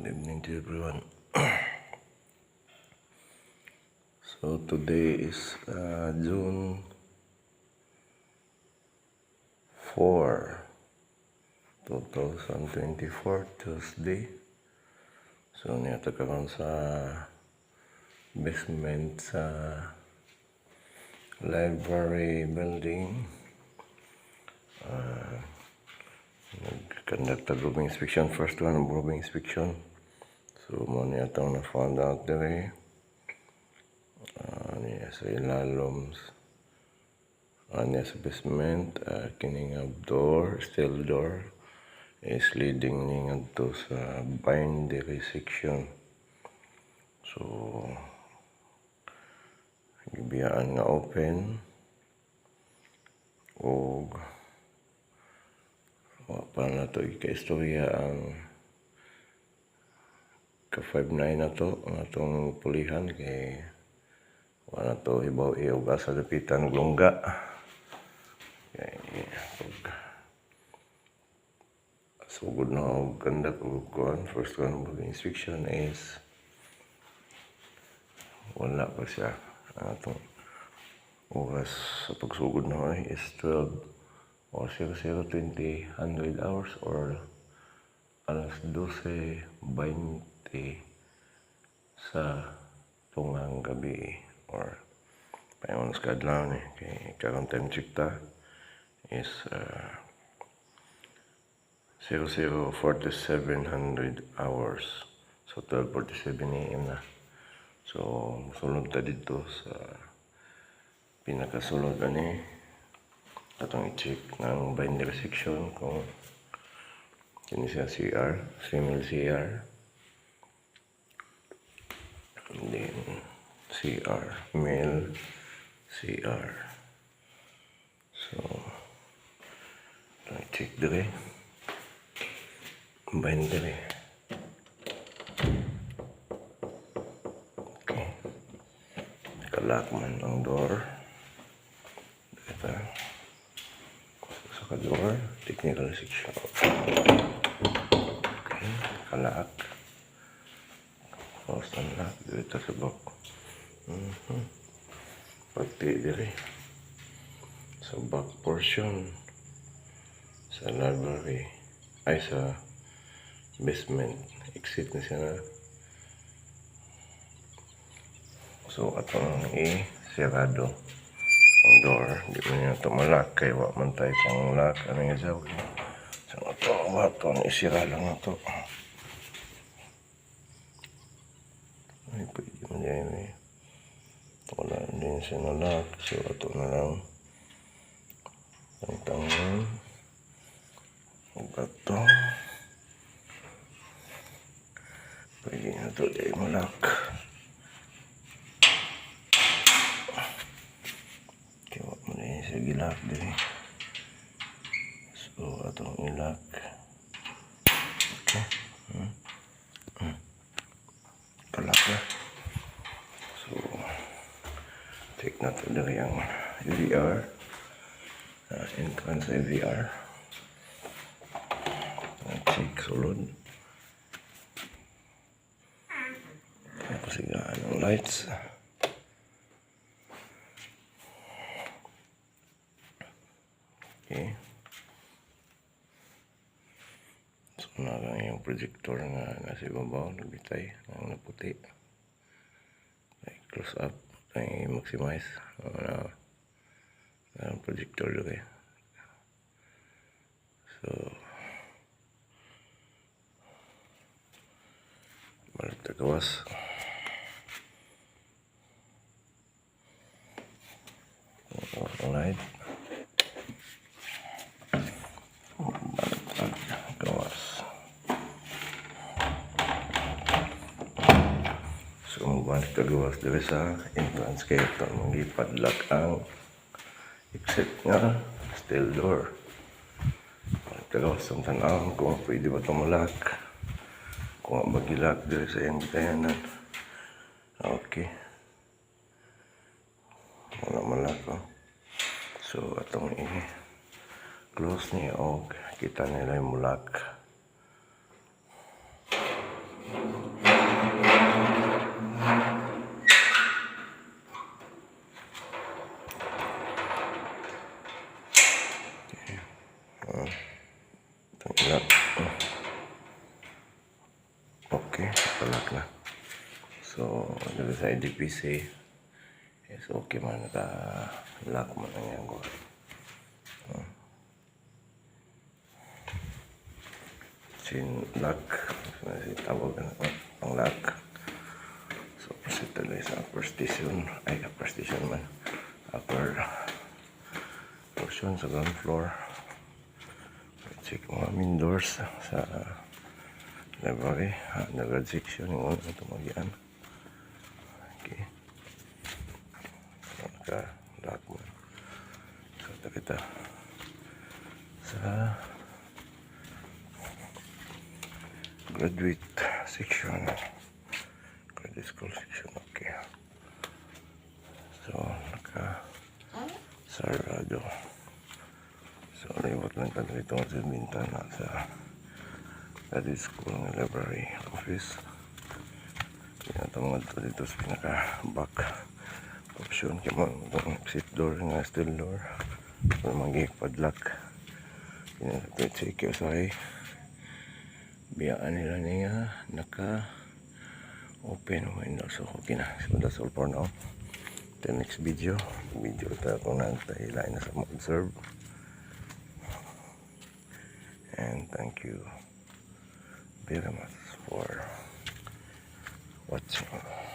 Good evening to everyone. So today is June 4, 2024, Tuesday. So niyata karon sa basement sa library building. Nag-conduct a rooming inspection. First one, rooming inspection. So mo niyata na found out there. Niya sa ilalom, niya sa basement, kining door, steel door is leading niya to sa bindery section. So gibiyaan nga open o pa na to ika-istorya ang ka-5-9 na to ang atong pulihan kay wala to ibaw iuga sa dapitan lungga. Okay, sugod na og conduct og kuan. First one of the inspection is wala pa siya. Atong oras sa pagsugod na is 12 or 00:20 100 hours or alas 12:20 sa tungang gabi or payon sa kadlaw ni kay karong time check ta is 00:47 hours, so 12:47 AM na. So sulod ta dito sa pinakasulod ani atong i-check ng bindery section kung kini siya CR, female CR, and then CR, male CR. So check dire bindery. Okay, nakalak man ang door. Ito sa ka-door, technical section. Okay, nakalak. Close and lock dito sa bak. Pati dire sa back portion sa library ay sa basement exit na siya na. So atong i-sirado ang door, di mo niya ito malak kay wak man tayo pang lock ano nga sabi. So ito isira lang ito. Ay pwede mo niya yun eh. Wala din siya na lock, so ito na lang ang tangon ang gato. Pwede na ito di mo lock. Kaya mo na yun siya gilock din. So itong ilock. Okay. Kalak na. So check natin na yung AVR. Entrance AVR. Check sulod. Tapos sigaan ang lights. Okay. So nalang yung projector nga nasa ibabaw, nagbitay, ang naputi. Okay, close up, ay maximize. Ang projector doon eh. So balik na gawas. Light. Balik gawas. So balik na gawas dito sa entrance kaya ito mag-ipadlock ang exit nga steel door. Balik na gawas ang tanaw kung pwede ba ito malak. Kung mag-ilock dito sa yung bitayanan. Okay. Wala malak oh. So atong i-close niya o kita nila yung mulak. Lock. Okay, lock na. So, dito sa IDPC, is okay man, naka-lock man na yan ko. Chin lock, tawag na ang lock. So, proceed tuloy sa upper station, upper station man, upper portion sa ground floor. Check mga main doors sa library, undergrad section, yung unang tumagyan. Okay. So, naka-lock man. So, ito kita sa graduate section, graduate school section. Okay, so sarado. So liwat lang tayo dito sa bintana sa graduate school ng library office. Tinatamad to dito sa pinaka back option kaya mo itong exit door nga steel door para magigpadlock. Check yung sahi biyaan nila niya naka open window. So okay na, so that's all for now. The next video tayo kung nantay lain na sa mag-observe. And thank you very much for watching.